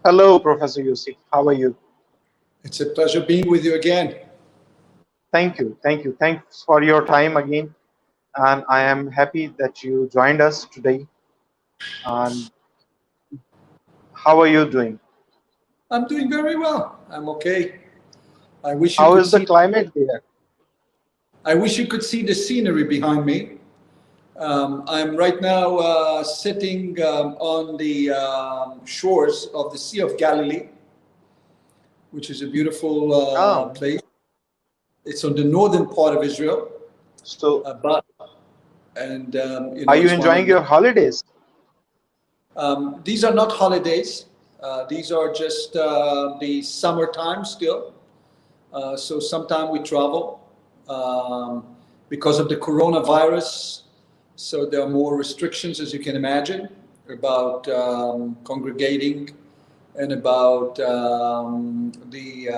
Hello, Professor Yossi. How are you? It's a pleasure being with you again. Thank you. Thank you. Thanks for your time again. And I am happy that you joined us today. And how are you doing? I'm doing very well. I'm okay. I wish you How could is the see. climate there? I wish you could see the scenery behind me. I'm right now sitting on the shores of the Sea of Galilee, which is a beautiful Oh, place. It's on the northern part of Israel, so but and are you it's one enjoying of the. your holidays? These are not holidays. These are just the summertime still. So sometime we travel because of the coronavirus. So there are more restrictions, as you can imagine, about congregating and about the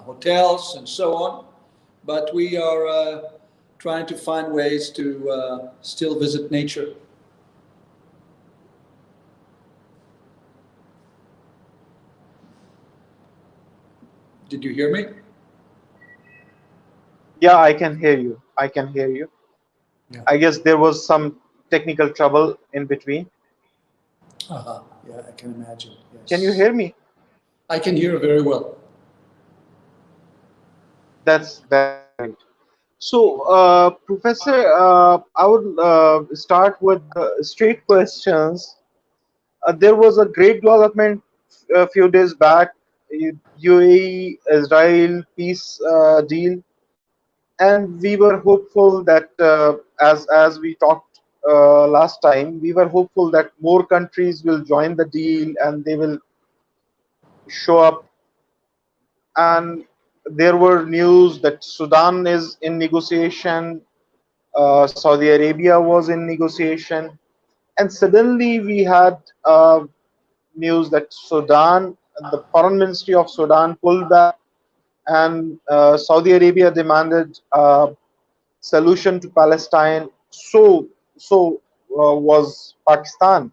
hotels and so on. But we are trying to find ways to still visit nature. Did you hear me? Yeah, I can hear you. I can hear you. Yeah. I guess there was some technical trouble in between. Uh-huh. Yeah, I can imagine. Can you Yes. hear me? I can hear very well. That's great. So, Professor, I would start with the straight questions. There was a great development a few days back, UAE Israel peace deal, and we were hopeful that as we talked last time, we were hopeful that more countries will join the deal and they will show up. And there were news that Sudan is in negotiation, Saudi Arabia was in negotiation, and suddenly we had news that Sudan, the foreign ministry of Sudan, pulled back, and Saudi Arabia demanded a solution to Palestine. So was Pakistan.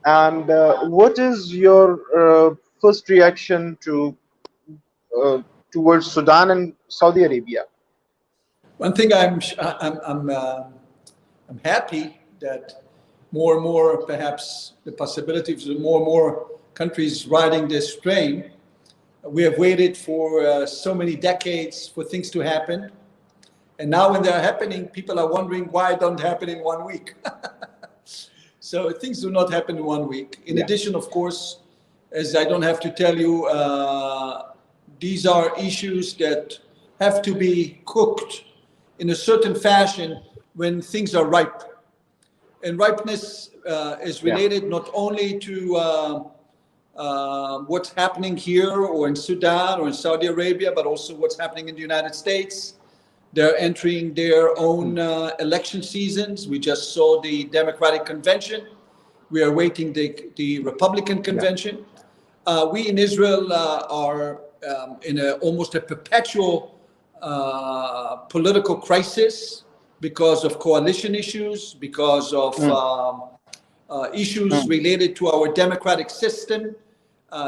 And what is your first reaction to uh, towards Sudan and Saudi Arabia? One thing I'm happy that more and more, perhaps the possibilities of more and more countries riding this train. We have waited for so many decades for things to happen, and now when they're happening, people are wondering why it don't happen in 1 week. So things do not happen in 1 week. In Yeah, addition, of course, as I don't have to tell you, these are issues that have to be cooked in a certain fashion when things are ripe. And ripeness is yeah, related not only to what's happening here or in Sudan or in Saudi Arabia, but also what's happening in the United States. They're entering their own election seasons. We just saw the Democratic convention. We are waiting the Republican yeah, convention. We in Israel are in almost a perpetual political crisis because of coalition issues, because of mm, issues mm, related to our democratic system,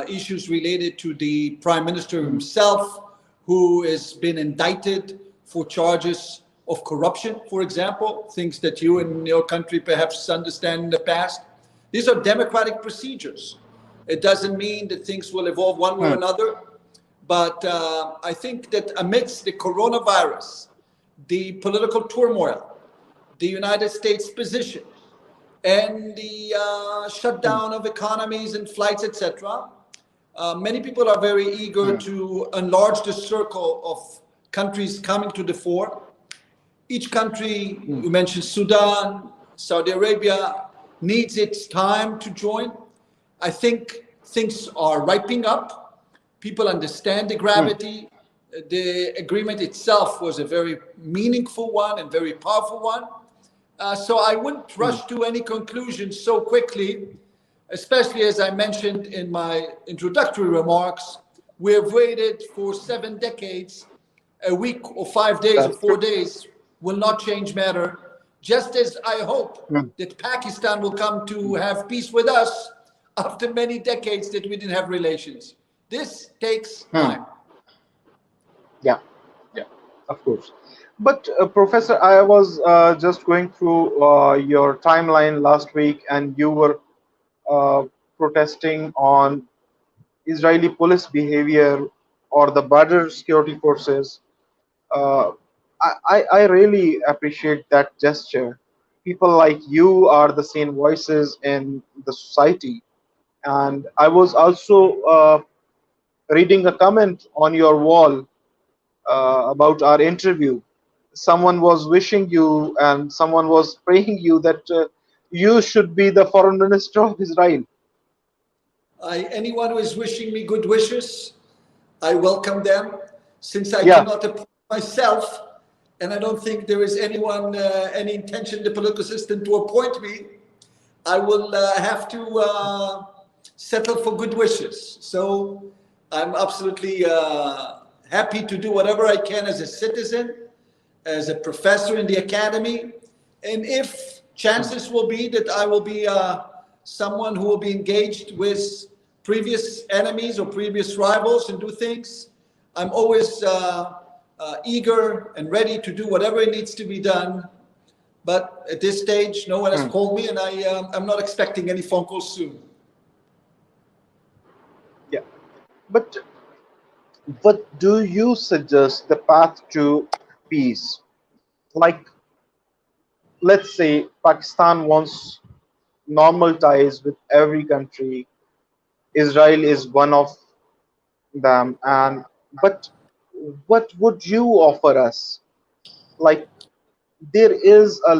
issues related to the prime minister mm, himself, who has been indicted for charges of corruption, for example, things that you in your country perhaps understand in the past. These are democratic procedures. It doesn't mean that things will evolve one way or mm, another, but I think that amidst the coronavirus, the political turmoil, the United States position, and the mm, shutdown of economies and flights, etc., many people are very eager mm, to enlarge the circle of countries coming to the fore. Each country, mm, you mentioned Sudan, Saudi Arabia, needs its time to join. I think things are ripening up. People understand the mm, gravity. The agreement itself was a very meaningful one and very powerful one. So I wouldn't mm, rush to any conclusions so quickly, especially as I mentioned in my introductory remarks. We have waited for 7 decades. A week or 5 days or that's true. 4 days will not change matter. Just as I hope Mm, that Pakistan will come to have peace with us, after many decades that we didn't have relations. This takes Hmm. time. Yeah, yeah, of course. But Professor, I was just going through your timeline last week, and you were uh, protesting on Israeli police behavior or the border security forces. Uh, I really appreciate that gesture. People like you are the same voices in the society. And I was also reading a comment on your wall about our interview. Someone was wishing you and someone was praying you that you should be the foreign minister of Israel. Anyone who is wishing me good wishes, I welcome them. Since I Yeah. cannot appoint myself, and I don't think there is anyone, any intention in the political system to appoint me, I will have to settle for good wishes. So I'm absolutely happy to do whatever I can as a citizen, as a professor in the academy. And if chances will be that I will be someone who will be engaged with previous enemies or previous rivals and do things, I'm always eager and ready to do whatever it needs to be done. But at this stage, no one has Hmm. called me, and I'm not expecting any phone calls soon. Yeah. But what do you suggest the path to peace? Like, let's say Pakistan wants normal ties with every country. Israel is one of them, and but what would you offer us? Like, there is a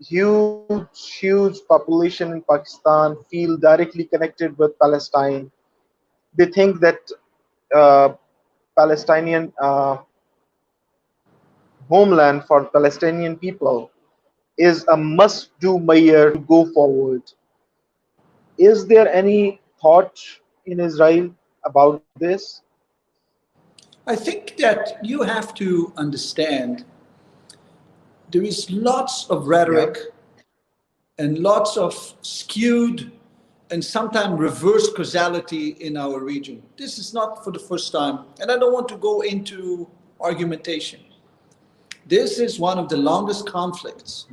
huge population in Pakistan feel directly connected with Palestine. They think that uh, Palestinian homeland for Palestinian people is a must-do measure to go forward. Is there any thought in Israel about this? I think that you have to understand there is lots of Yeah. rhetoric and lots of skewed and sometimes reverse causality in our region. This is not for the first time, and I don't want to go into argumentation. This is one of the longest conflicts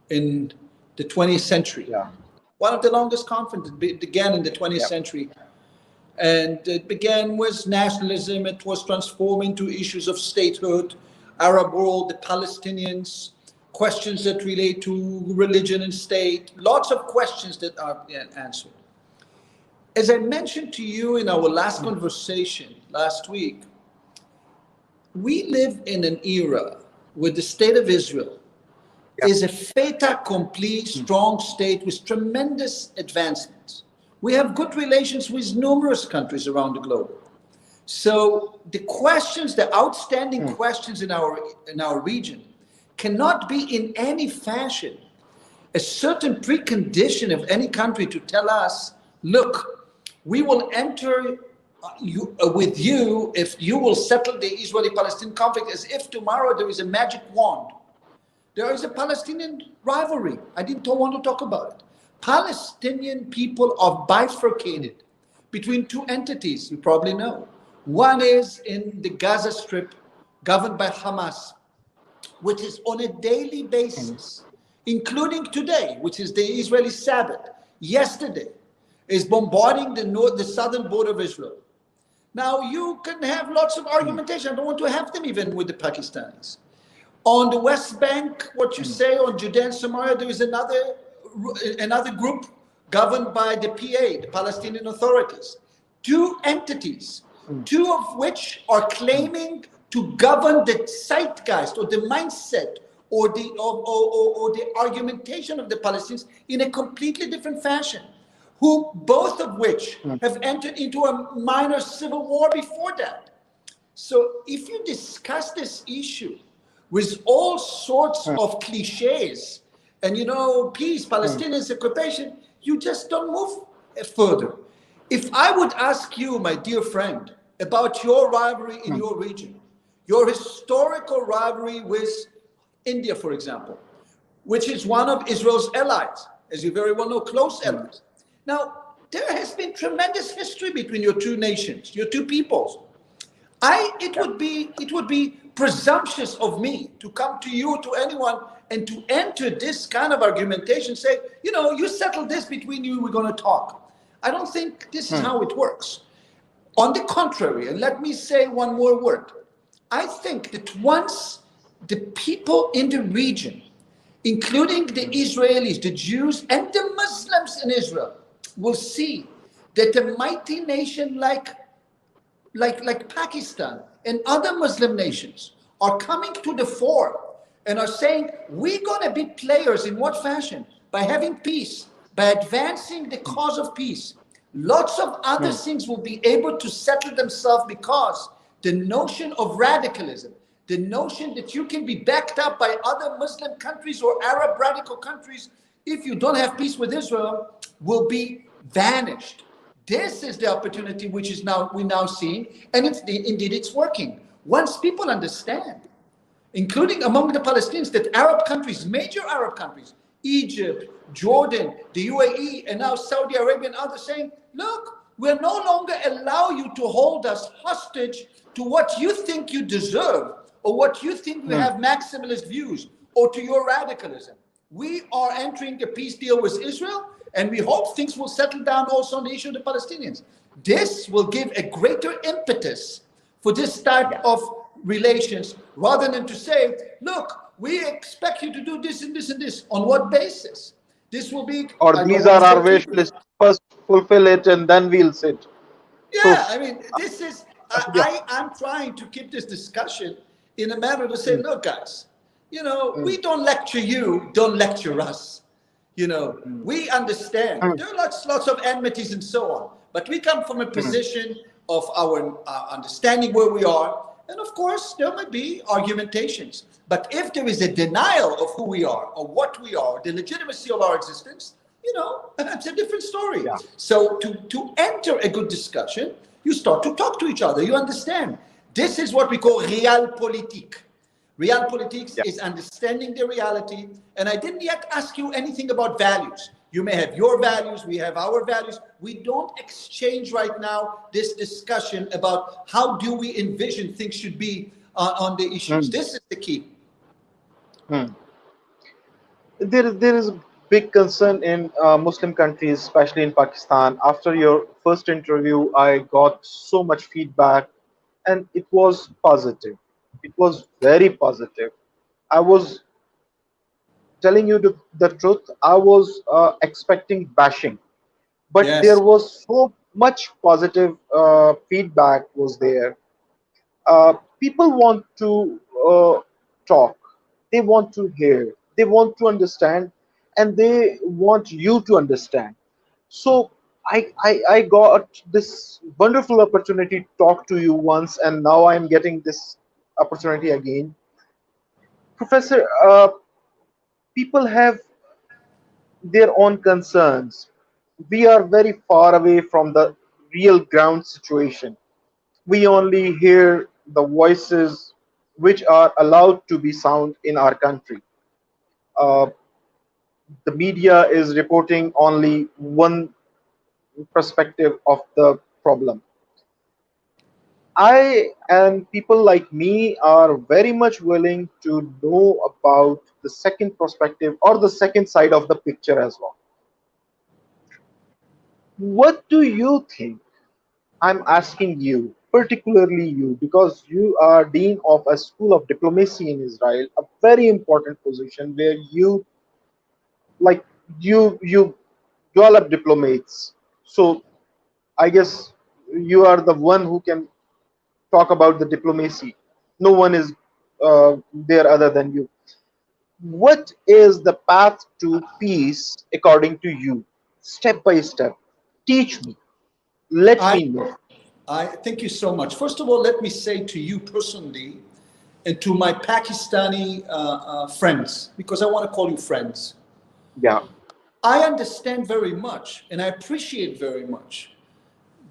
in the 20th century. Yeah. One of the longest conflicts began in the 20th Yeah. century. And it began with nationalism. It was transformed into issues of statehood, Arab world, the Palestinians, questions that relate to religion and state, lots of questions that are answered. As I mentioned to you in our last conversation last week, we live in an era where the state of Israel Yeah. is a fait accompli, strong state with tremendous advancements. We have good relations with numerous countries around the globe. So the questions, the outstanding Hmm. questions in our region, cannot be in any fashion a certain precondition of any country to tell us, look, we will enter with you if you will settle the Israeli-Palestinian conflict, as if tomorrow there is a magic wand. There is a Palestinian rivalry. I don't want to talk about it. Palestinian people are bifurcated between two entities, you probably know. One is in the Gaza Strip, governed by Hamas, which is on a daily basis, including today, which is the Israeli Sabbath, yesterday, is bombarding the southern border of Israel. Now, you can have lots of argumentation. I don't want to have them even with the Pakistanis. On the West Bank, what you say on Judea and Samaria, there is another group governed by the PA, the Palestinian authorities. Two entities, two of which are claiming to govern the zeitgeist or the mindset or the argumentation of the Palestinians in a completely different fashion, who both of which have entered into a minor civil war before that. So if you discuss this issue with all sorts of cliches and peace, Palestinians, occupation, you just don't move further. If I would ask you, my dear friend, about your rivalry in your region, your historical rivalry with India, for example, which is one of Israel's allies, as you very well know, close allies. Now, there has been tremendous history between your two nations, your two peoples. It would be presumptuous of me to come to you, to anyone, and to enter this kind of argumentation, say, you settle this between you, we're going to talk. I don't think this is how it works. On the contrary, and let me say one more word, I think that once the people in the region, including the Israelis, the Jews, and the Muslims in Israel, will see that a mighty nation like Pakistan and other Muslim nations are coming to the fore and are saying, we're going to be players in what fashion? By having peace, by advancing the cause of peace. Lots of other things will be able to settle themselves, because the notion of radicalism, the notion that you can be backed up by other Muslim countries or Arab radical countries if you don't have peace with Israel, will be vanished. This is the opportunity which is we're now seeing, and indeed it's working. Once people understand, including among the Palestinians, that Arab countries, major Arab countries, Egypt, Jordan, the UAE, and now Saudi Arabia and others, saying, look, we'll no longer allow you to hold us hostage to what you think you deserve, or what you think you have maximalist views, or to your radicalism. We are entering a peace deal with Israel, and we hope things will settle down also on the issue of the Palestinians. This will give a greater impetus for this type of relations, rather than to say, look, we expect you to do this and this and this. On what basis? This will be... Or these are our wish list. First fulfill it and then we'll sit. Yeah, I mean, this is... I'm trying to keep this discussion in a manner to say, look, guys, we don't lecture you, don't lecture us. We understand. There are lots of enmities and so on. But we come from a position of our understanding where we are. And of course, there might be argumentations. But if there is a denial of who we are, or what we are, the legitimacy of our existence, it's a different story. Yeah. So to enter a good discussion, you start to talk to each other. You understand. This is what we call realpolitik. Realpolitik is understanding the reality. And I didn't yet ask you anything about values. You may have your values, we have our values. We don't exchange right now this discussion about how do we envision things should be on the issues. This is the key. There is a big concern in Muslim countries, especially in Pakistan. After your first interview, I got so much feedback, and it was positive. It was very positive. I was telling you the truth. I was expecting bashing, but there was so much positive feedback was there. People want to talk. They want to hear. They want to understand, and they want you to understand. So I got this wonderful opportunity to talk to you once, and now I'm getting this opportunity again. Professor, people have their own concerns. We are very far away from the real ground situation. We only hear the voices which are allowed to be sound in our country. The media is reporting only one perspective of the problem. I and people like me are very much willing to know about the second perspective or the second side of the picture as well. What do you think? I'm asking you, particularly you, because you are dean of a school of diplomacy in Israel, a very important position where you like you develop diplomats. So I guess you are the one who can talk about the diplomacy. No one is there other than you. What is the path to peace according to you? Step by step. Teach me. Let me know. I thank you so much. First of all, let me say to you personally and to my Pakistani friends, because I want to call you friends. Yeah. I understand very much, and I appreciate very much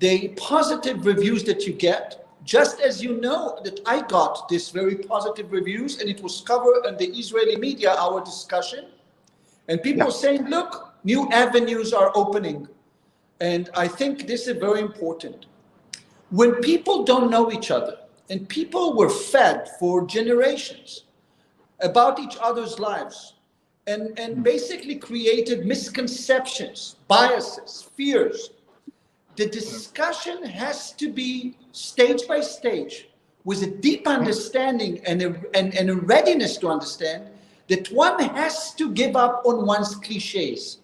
the positive reviews that you get, just as you know that I got this very positive reviews, and it was covered in the Israeli media, our discussion, and people were saying, look, new avenues are opening. And I think this is very important. When people don't know each other, and people were fed for generations about each other's lives, and basically created misconceptions, biases, fears, the discussion has to be stage by stage with a deep understanding and a readiness to understand that one has to give up on one's cliches.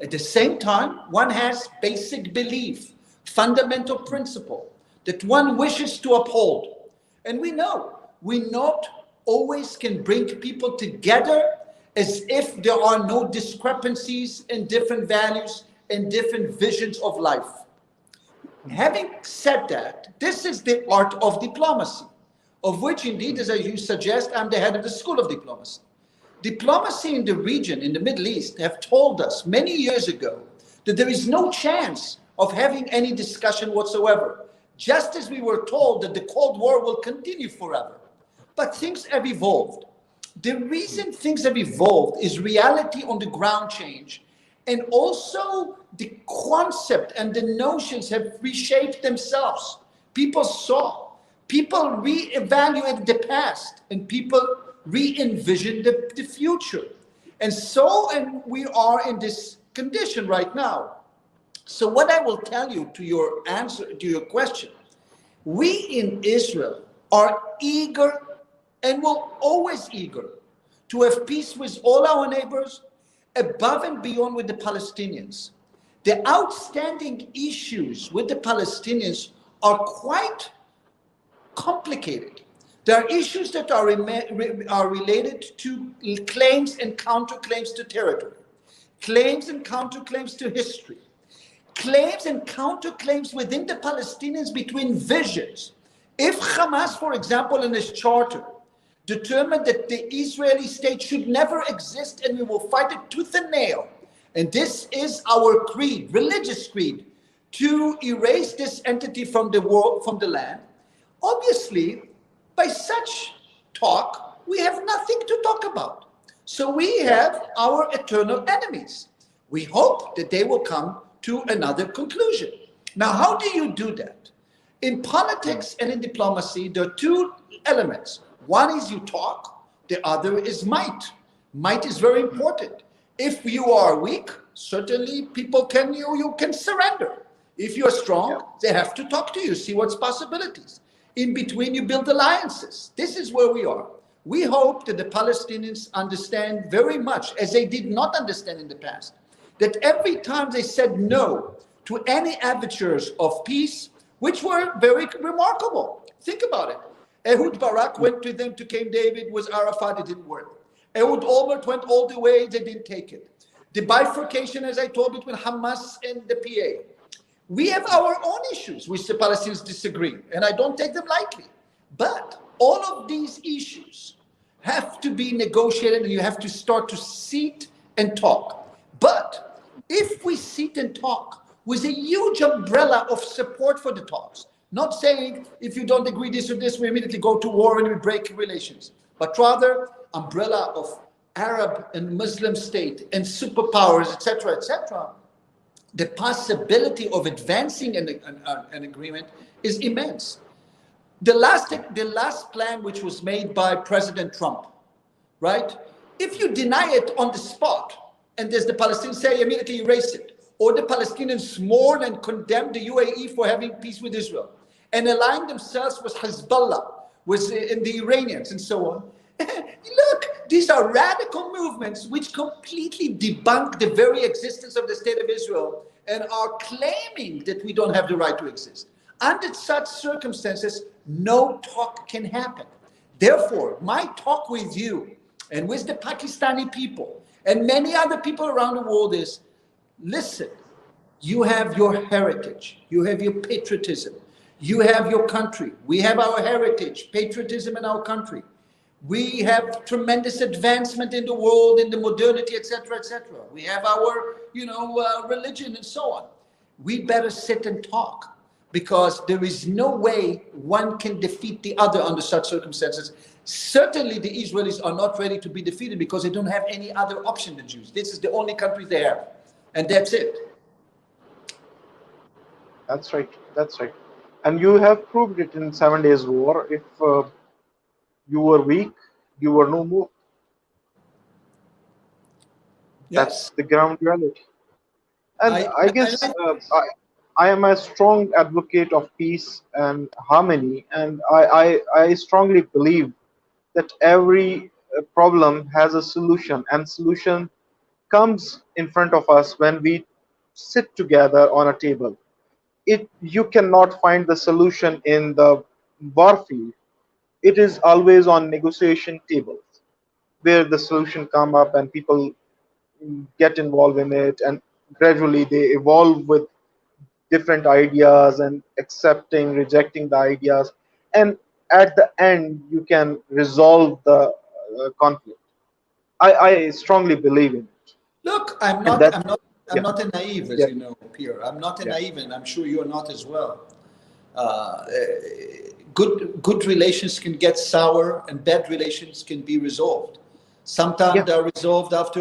At the same time, one has basic belief, fundamental principle that one wishes to uphold. And we know we not always can bring people together as if there are no discrepancies in different values and different visions of life. Having said that, this is the art of diplomacy, of which indeed, as you suggest, I'm the head of the School of Diplomacy. Diplomacy in the region, in the Middle East, have told us many years ago that there is no chance of having any discussion whatsoever, just as we were told that the Cold War will continue forever. But things have evolved. The reason things have evolved is reality on the ground change, and also the concept and the notions have reshaped themselves. People saw, people re-evaluated the past, and people re-envisioned the future. And we are in this condition right now. So what I will tell you to your answer, to your question, we in Israel are eager and will always eager to have peace with all our neighbors, above and beyond with the Palestinians. The outstanding issues with the Palestinians are quite complicated. There are issues that are related to claims and counterclaims to territory, claims and counterclaims to history, claims and counterclaims within the Palestinians between visions. If Hamas, for example, in its charter, determined that the Israeli state should never exist and we will fight it tooth and nail, and this is our creed, religious creed, to erase this entity from the world, from the land, obviously, by such talk, we have nothing to talk about. So we have our eternal enemies. We hope that they will come to another conclusion. Now, how do you do that? In politics and in diplomacy, there are two elements. One is you talk, the other is might. Might is very important. If you are weak, certainly people you can surrender. If you're strong, they have to talk to you, see what's possibilities. In between, you build alliances. This is where we are. We hope that the Palestinians understand very much, as they did not understand in the past, that every time they said no to any avatars of peace, which were very remarkable. Think about it. Ehud Barak went to them to Camp David with Arafat, it didn't work. Ehud Olmert went all the way, they didn't take it. The bifurcation, as I told, between Hamas and the PA. We have our own issues which the Palestinians disagree, and I don't take them lightly. But all of these issues have to be negotiated, and you have to start to sit and talk. But if we sit and talk with a huge umbrella of support for the talks, not saying if you don't agree this or this, we immediately go to war and we break relations, but rather umbrella of Arab and Muslim state and superpowers, etc., the possibility of advancing an agreement is immense. The last plan, which was made by President Trump, right? If you deny it on the spot, and there's the Palestinians say immediately erase it, or the Palestinians mourn and condemn the UAE for having peace with Israel, and align themselves with Hezbollah, and the Iranians, and so on. Look, these are radical movements which completely debunk the very existence of the state of Israel and are claiming that we don't have the right to exist. Under such circumstances, no talk can happen. Therefore, my talk with you and with the Pakistani people and many other people around the world is, listen, you have your heritage, you have your patriotism, you have your country, we have our heritage, patriotism in our country. We have tremendous advancement in the world, in the modernity, etc., etc. We have our, religion and so on. We better sit and talk, because there is no way one can defeat the other under such circumstances. Certainly the Israelis are not ready to be defeated because they don't have any other option than Jews. This is the only country they have, and that's it. That's right. That's right. And you have proved it in 7 Days War. If you were weak, you were no more. That's Yes. the ground reality. And I guess I I am a strong advocate of peace and harmony, and I strongly believe that every problem has a solution, and solution comes in front of us when we sit together on a table. It You cannot find the solution in the war field. It is always on negotiation tables where the solution come up and people get involved in it, and gradually they evolve with different ideas and accepting, rejecting the ideas, and at the end you can resolve the conflict. I strongly believe in it, Look, and that I'm yeah, not a naive, as yeah, you know, Pierre. I'm not a yeah, naive, and I'm sure you're not as well. Uh, good relations can get sour, and bad relations can be resolved. Sometimes yeah, they're resolved after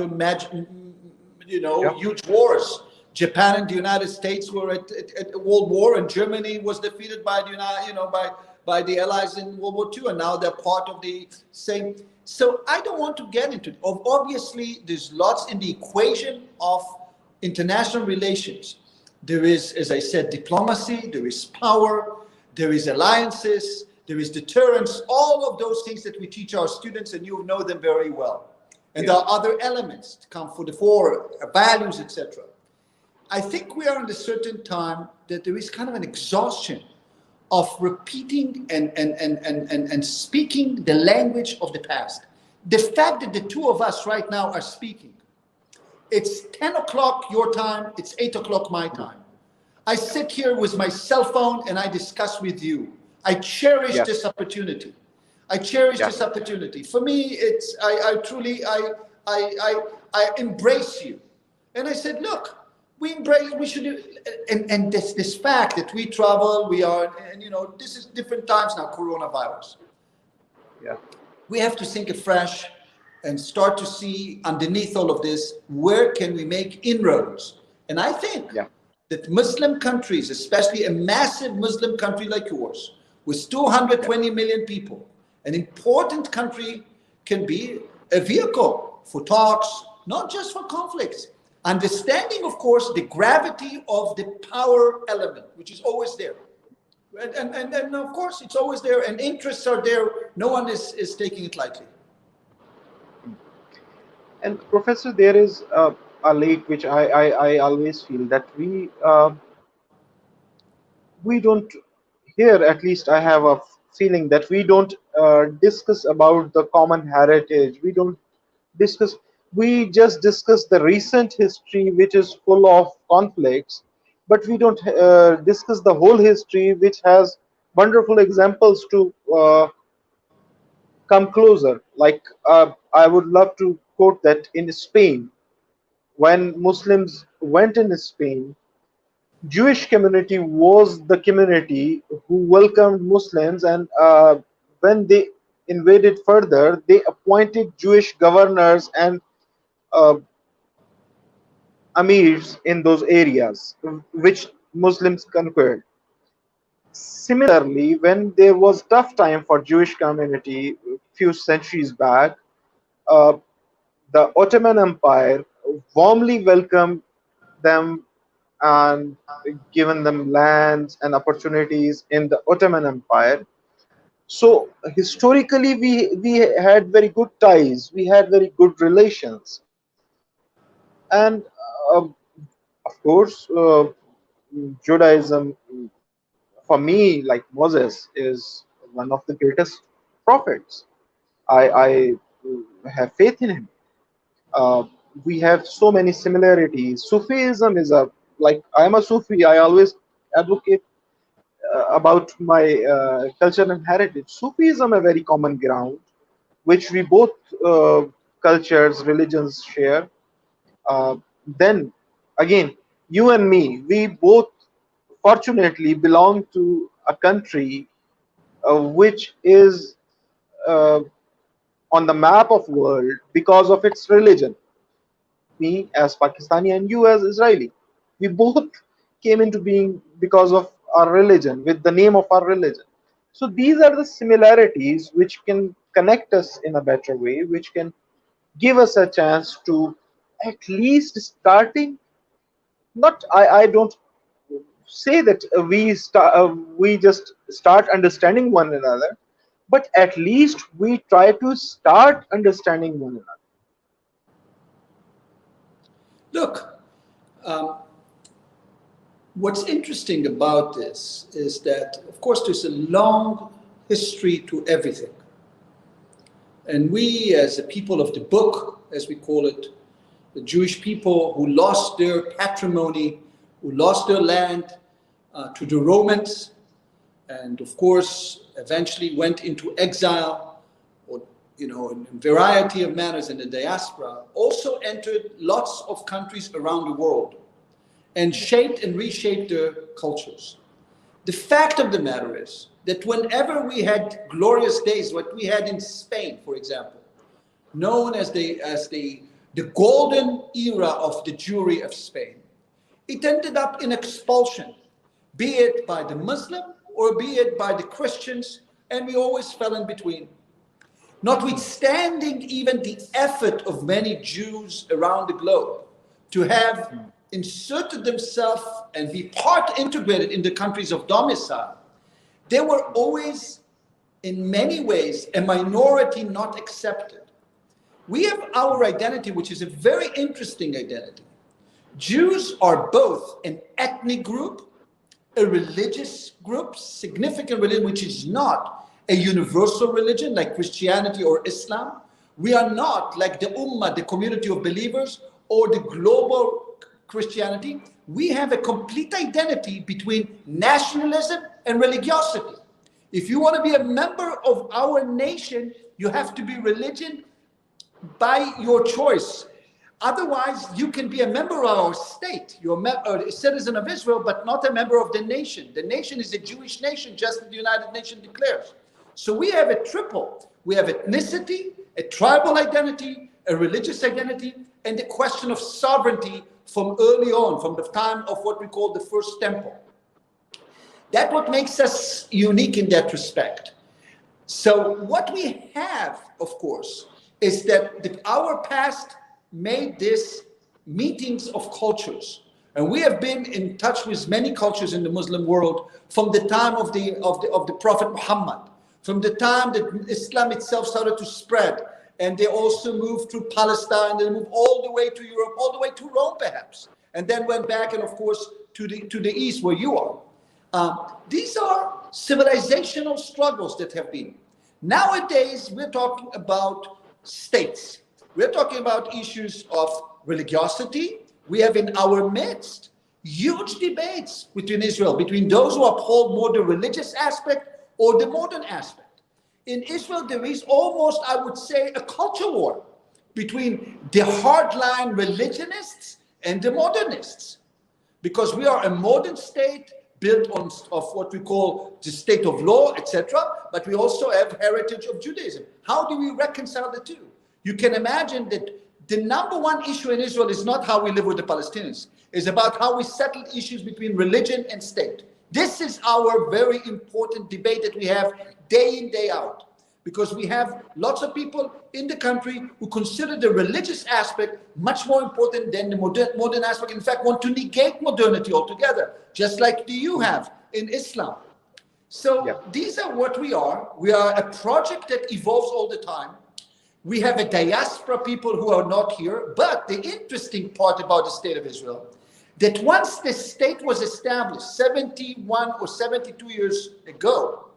yeah, huge wars. Japan and the United States were at a world war, and Germany was defeated by the by the Allies in World War II, and now they're part of the same. So I don't want to get into it. Obviously, there's lots in the equation of international relations. There is, as I said, diplomacy, there is power, there is alliances, there is deterrence, all of those things that we teach our students, and you know them very well. And yeah, there are other elements to come for the fore, values, etc. I think we are in a certain time that there is kind of an exhaustion of repeating and speaking the language of the past. The fact that the two of us right now are speaking, it's 10 o'clock your time, it's 8 o'clock my time. I sit here with my cell phone and I discuss with you. I cherish yeah, this opportunity. I cherish yeah, this opportunity. For me, it's I truly I embrace you. And I said, look, we embrace, we should do, and this fact that we travel, we are, and this is different times now, coronavirus. yeah, We have to think afresh and start to see underneath all of this, where can we make inroads? And I think yeah, that Muslim countries, especially a massive Muslim country like yours, with yeah, 220 million people, an important country, can be a vehicle for talks, not just for conflicts. Understanding, of course, the gravity of the power element, which is always there. And of course, it's always there, and interests are there. No one is taking it lightly. and Professor, there is a lake which I always feel that we don't, here at least I have a feeling that we don't discuss about the common heritage. We don't discuss, we just discuss the recent history which is full of conflicts, but we don't discuss the whole history which has wonderful examples to come closer. Like I would love to quote that in Spain, when Muslims went in Spain, Jewish community was the community who welcomed Muslims, and when they invaded further, they appointed Jewish governors and uh, amirs in those areas which Muslims conquered. Similarly, when there was tough time for Jewish community a few centuries back, uh, the Ottoman Empire warmly welcomed them and given them lands and opportunities in the Ottoman Empire. So historically, we had very good ties, we had very good relations, and of course, Judaism, for me, like Moses, is one of the greatest prophets. I have faith in him. Uh, we have so many similarities. Sufism is a, like, I am a Sufi. I always advocate about my culture and heritage. Sufism a very common ground, which we both cultures, religions share. Uh, then again, you and me, we both fortunately belong to a country which is uh, on the map of world because of its religion. Me as Pakistani and you as Israeli. We both came into being because of our religion, with the name of our religion. So these are the similarities which can connect us in a better way, which can give us a chance to at least starting, not I don't say that we just start understanding one another, but at least we try to start understanding one another. Look, um, what's interesting about this is that, of course, there's a long history to everything. And we, as a people of the book, as we call it, the Jewish people who lost their patrimony, who lost their land to the Romans, and of course, eventually went into exile, or in a variety of manners in the diaspora, also entered lots of countries around the world and shaped and reshaped their cultures. The fact of the matter is that whenever we had glorious days, what we had in Spain, for example, known as the golden era of the Jewry of Spain, it ended up in expulsion, be it by the Muslim or be it by the Christians, and we always fell in between. Notwithstanding even the effort of many Jews around the globe to have inserted themselves and be part integrated in the countries of domicile, they were always, in many ways, a minority not accepted. We have our identity, which is a very interesting identity. Jews are both an ethnic group, a religious group, significant religion, which is not a universal religion like Christianity or Islam. We are not like the Ummah, the community of believers, or the global Christianity. We have a complete identity between nationalism and religiosity. If you want to be a member of our nation, you have to be religion by your choice. Otherwise, you can be a member of our state. You're a citizen of Israel, but not a member of the nation. The nation is a Jewish nation, just as the United Nations declares. So we have a triple. We have ethnicity, a tribal identity, a religious identity, and the question of sovereignty from early on, from the time of what we call the first temple. That's what makes us unique in that respect. So what we have, of course, is that our past made this meetings of cultures, and we have been in touch with many cultures in the Muslim world from the time of the Prophet Muhammad, from the time that Islam itself started to spread, and they also moved through Palestine, they moved all the way to Europe, all the way to Rome perhaps, and then went back, and of course to the east where you are. These are civilizational struggles that have been. Nowadays, we're talking about states. We're talking about issues of religiosity. We have in our midst huge debates between Israel, between those who uphold more the religious aspect or the modern aspect. In Israel, there is almost, I would say, a culture war between the hardline religionists and the modernists, because we are a modern state built on of what we call the state of law, etc., but we also have heritage of Judaism. How do we reconcile the two? You can imagine that the number one issue in Israel is not how we live with the Palestinians. It's about how we settle issues between religion and state. This is our very important debate that we have day in, day out. Because we have lots of people in the country who consider the religious aspect much more important than the modern aspect. In fact, want to negate modernity altogether, just like you have in Islam. So these are what we are. We are a project that evolves all the time. We have a diaspora people who are not here. But the interesting part about the state of Israel, that once the state was established 71 or 72 years ago,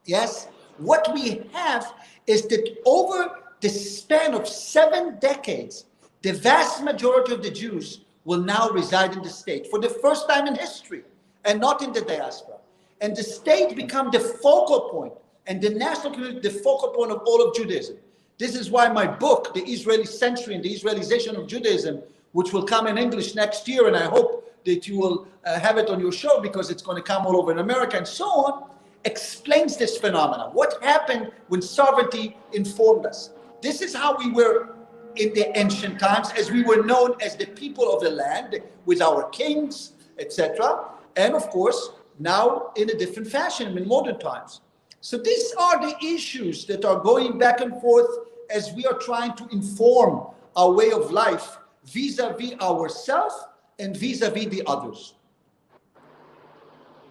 yes, what we have is that over the span of 7 decades, the vast majority of the Jews will now reside in the state for the first time in history and not in the diaspora. And the state become the focal point, and the national community the focal point of all of Judaism. This is why my book, The Israeli Century and the Israelization of Judaism, which will come in English next year, and I hope that you will have it on your show because it's going to come all over in America and so on, explains this phenomenon. What happened when sovereignty informed us? This is how we were in the ancient times, as we were known as the people of the land, with our kings, etc. And of course, now in a different fashion in modern times. So these are the issues that are going back and forth as we are trying to inform our way of life vis-a-vis ourselves and vis-a-vis the others.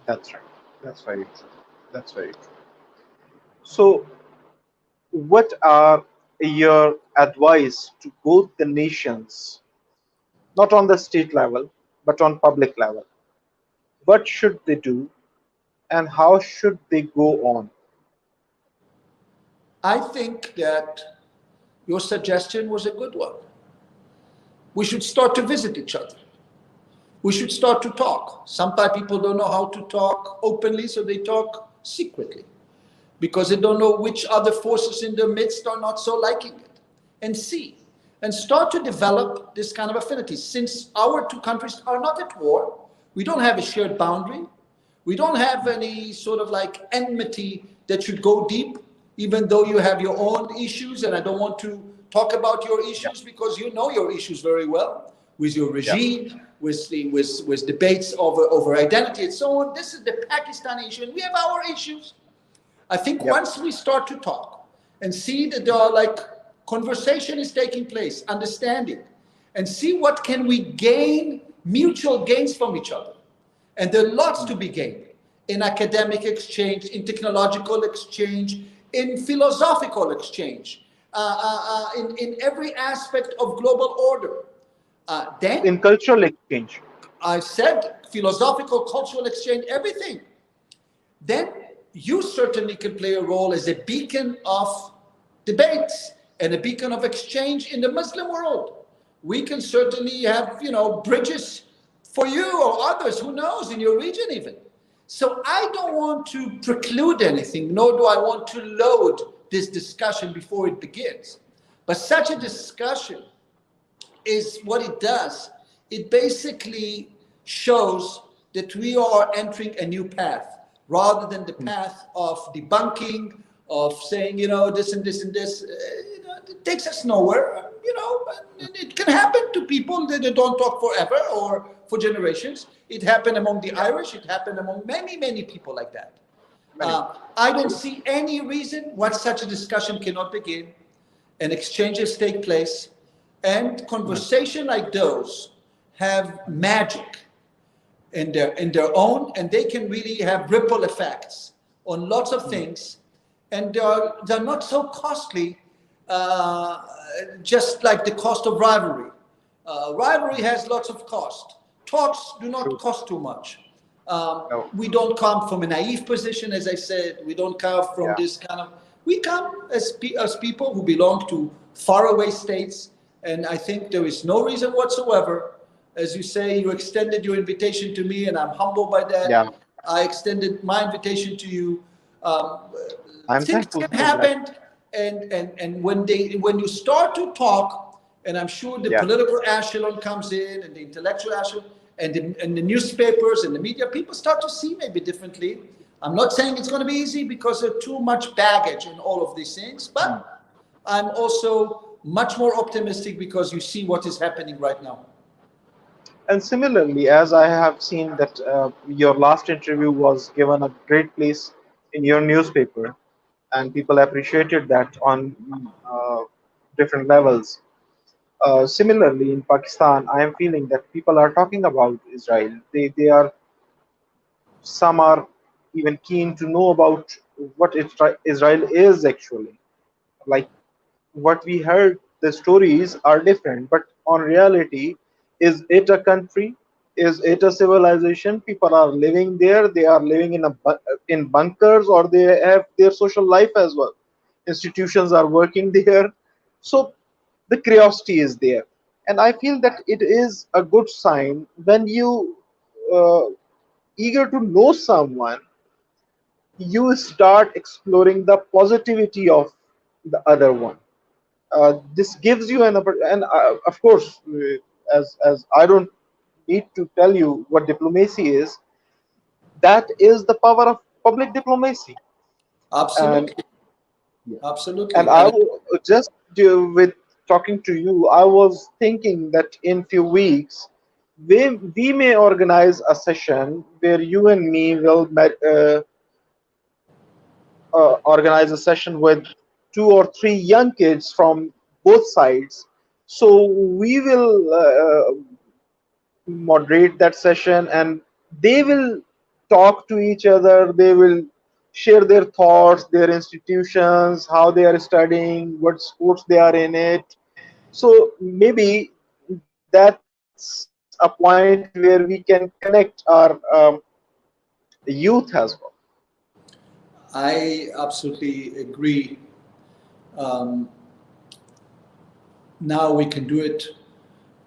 That's right. That's very true. That's very true. So, what are your advice to both the nations, not on the state level, but on public level? What should they do, and how should they go on? I think that your suggestion was a good one. We should start to visit each other. We should start to talk. Sometimes people don't know how to talk openly, so they talk secretly because they don't know which other forces in their midst are not so liking it. And see, and start to develop this kind of affinity. Since our two countries are not at war, we don't have a shared boundary, we don't have any sort of like enmity that should go deep, even though you have your own issues, and I don't want to talk about your Yeah. issues because you know your issues very well with your Yeah. regime, with debates over identity and so on. This is the Pakistani issue, and we have our issues. I think Yep. once we start to talk and see that there are like conversation is taking place, understanding, and see what can we gain, mutual gains from each other. And there are lots to be gained in academic exchange, in technological exchange, in philosophical exchange, in every aspect of global order. Then In cultural exchange. I said philosophical, cultural exchange, everything. Then you certainly can play a role as a beacon of debates and a beacon of exchange in the Muslim world. We can certainly have, bridges for you or others, who knows, in your region even. So I don't want to preclude anything, nor do I want to load this discussion before it begins. But such a discussion is what it does. It basically shows that we are entering a new path rather than the path of debunking, of saying, this and this and this. It takes us nowhere, and it can happen to people that they don't talk forever or for generations. It happened among the Irish, it happened among many, many people like that. Many. I don't see any reason why such a discussion cannot begin and exchanges take place, and conversation like those have magic in their own, and they can really have ripple effects on lots of things, and they're not so costly, just like the cost of rivalry. Rivalry has lots of cost. Talks do not True. cost too much. No. We don't come from a naive position, as I said. We don't come from Yeah. this kind of. We come as people who belong to faraway states, and I think there is no reason whatsoever. As you say, you extended your invitation to me, and I'm humbled by that. Yeah. I extended my invitation to you. Um, I'm Things thankful can for that. happen, and when you start to talk, and I'm sure the Yeah. political echelon comes in, and the intellectual echelon, and the newspapers and the media, people start to see maybe differently. I'm not saying it's going to be easy because there's too much baggage in all of these things, but I'm also much more optimistic because you see what is happening right now. And similarly, as I have seen that your last interview was given a great place in your newspaper, and people appreciated that on different levels. Similarly, in Pakistan, I am feeling that people are talking about Israel. They are, some are even keen to know about what Israel is actually. Like, what we heard, the stories are different, but on reality, is it a country? Is it a civilization? People are living there. They are living in bunkers, or they have their social life as well. Institutions are working there, so the curiosity is there, and I feel that it is a good sign when you uh, eager to know someone, you start exploring the positivity of the other one. This gives you and of course, as I don't need to tell you what diplomacy is, that is the power of public diplomacy. And Absolutely, yeah. And absolutely, and just with talking to you, I was thinking that in few weeks we may organize a session where you and me will organize a session with 2 or 3 young kids from both sides. So we will moderate that session, and they will talk to each other. They will share their thoughts, their institutions, how they are studying, what sports they are in it. So maybe that's a point where we can connect our youth as well. I absolutely agree. Um, Now we can do it,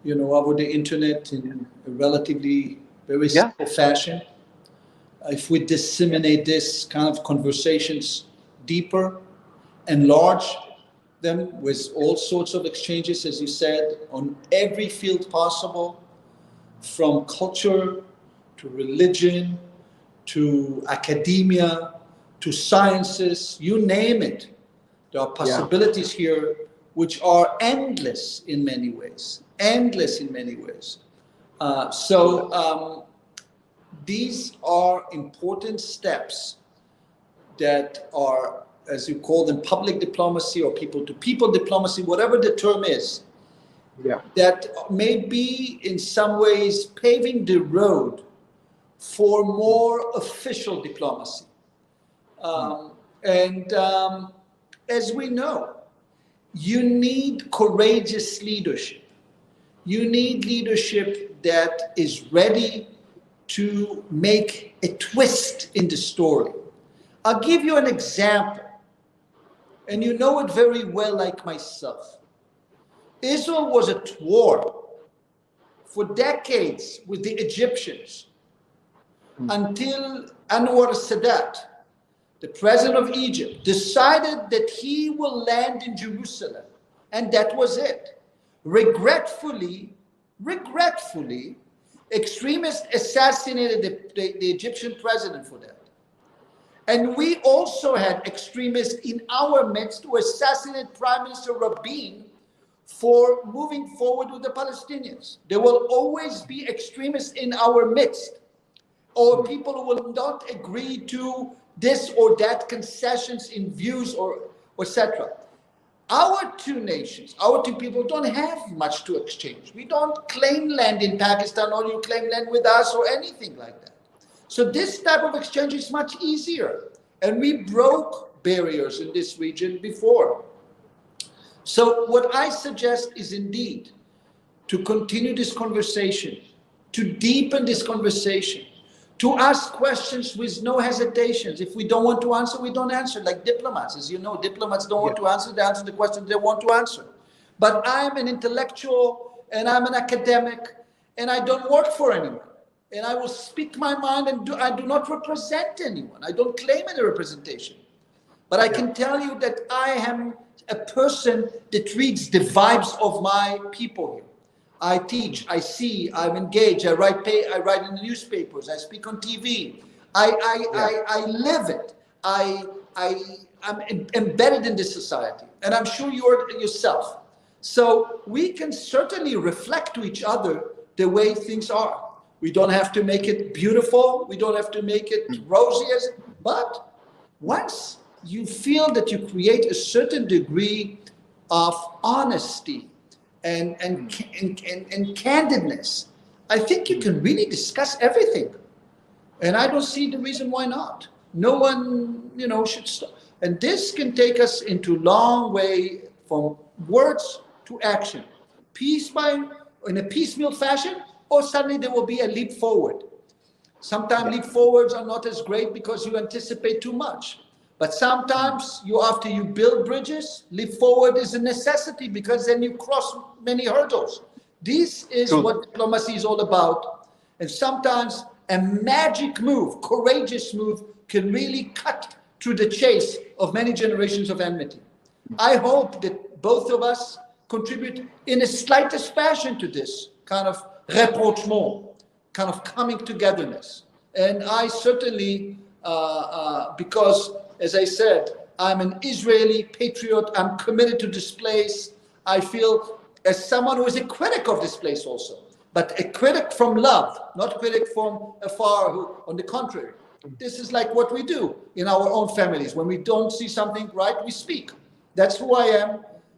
over the internet in a relatively very Yeah, simple fashion. If we disseminate this kind of conversations deeper, enlarge them with all sorts of exchanges, as you said, on every field possible, from culture to religion to academia to sciences, you name it. There are yeah, possibilities here which are endless in many ways, endless in many ways. So yes, these are important steps that are, as you call them, public diplomacy or people to people diplomacy, whatever the term is, yeah, that may be in some ways paving the road for more official diplomacy. mm, And as we know, you need courageous leadership. You need leadership that is ready to make a twist in the story. I'll give you an example, and you know it very well, like myself. Israel was at war for decades with the Egyptians mm, until Anwar Sadat, the president of Egypt, decided that he will land in Jerusalem. And that was it. Regretfully, extremists assassinated the Egyptian president for that. And we also had extremists in our midst who assassinated Prime Minister Rabin for moving forward with the Palestinians. There will always be extremists in our midst, or mm, people who will not agree to this or that concessions in views or etc. Our two nations, our two people don't have much to exchange. We don't claim land in Pakistan, or you claim land with us, or anything like that. So this type of exchange is much easier. And we broke barriers in this region before. So what I suggest is indeed to continue this conversation, to deepen this conversation, to ask questions with no hesitations. If we don't want to answer, we don't answer, like diplomats. As you know, diplomats don't yeah, want to answer, they answer the questions they want to answer. But I'm an intellectual and I'm an academic and I don't work for anyone. And I will speak my mind, and I do not represent anyone. I don't claim any representation. But I yeah, can tell you that I am a person that reads the vibes of my people here. I teach, I see, I'm engaged, I write in the newspapers, I speak on TV. yeah, I live it. I'm embedded in this society, and I'm sure you're yourself. So we can certainly reflect to each other the way things are. We don't have to make it beautiful. We don't have to make it mm, rosy, but once you feel that you create a certain degree of honesty mm, and candidness, I think you mm, can really discuss everything. And I don't see the reason why not. No one, should stop. And this can take us into long way from words to action. Piece by, in a piecemeal fashion, or suddenly there will be a leap forward. Sometimes yeah, leap forwards are not as great because you anticipate too much. But mm, sometimes after you build bridges, leap forward is a necessity because then you cross many hurdles. This is true that. what diplomacy is all about. And sometimes a magic move, courageous move, can really cut through the chase of many generations of enmity. I hope that both of us contribute in the slightest fashion to this kind of rapprochement, kind of coming togetherness. And I certainly, because as I said, I'm an Israeli patriot, I'm committed to this place. I feel as someone who is a critic of this place also. but a critic from love, not a critic from afar. Who, on the contrary, this is like what we do in our own families. When we don't see something right, we speak. That's who I am,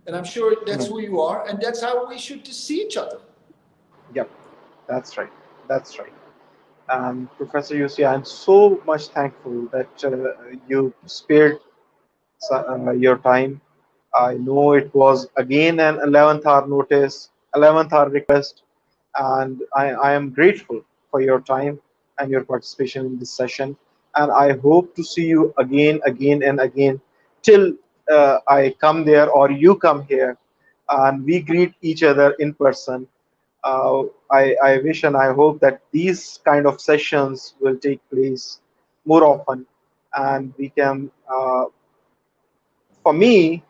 and I'm sure that's who you are, and that's how we should see each other. Yep, that's right. That's right. Professor Yossi, I'm so much thankful that you spared your time. I know it was again an 11th hour notice, 11th hour request, and I am grateful for your time and your participation in this session. And I hope to see you again, again, and again till I come there or you come here and we greet each other in person. I wish and I hope that these kind of sessions will take place more often and we can for me,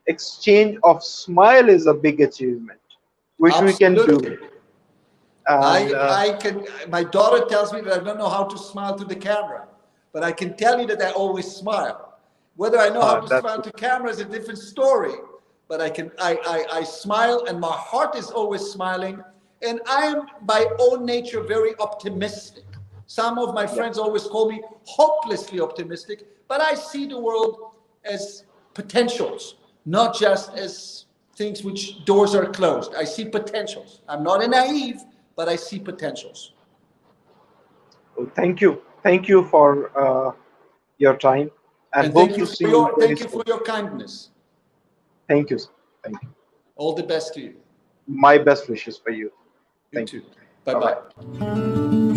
exchange of smile is a big achievement, which we can do. Absolutely. And I can. My daughter tells me that I don't know how to smile to the camera, but I can tell you that I always smile. Whether I know how to that's smile to camera is a different story, but I can. I smile, and my heart is always smiling. And I am by own nature very optimistic. Some of my yeah, friends always call me hopelessly optimistic, but I see the world as potentials, not just as things which doors are closed. I see potentials. I'm not a naive, but I see potentials. thank you for your time, and And hope to see you very thank you for soon. your kindness. Thank you, sir. Thank you. All the best to you. My best wishes for you. You Thank you. too. Bye Bye bye. bye.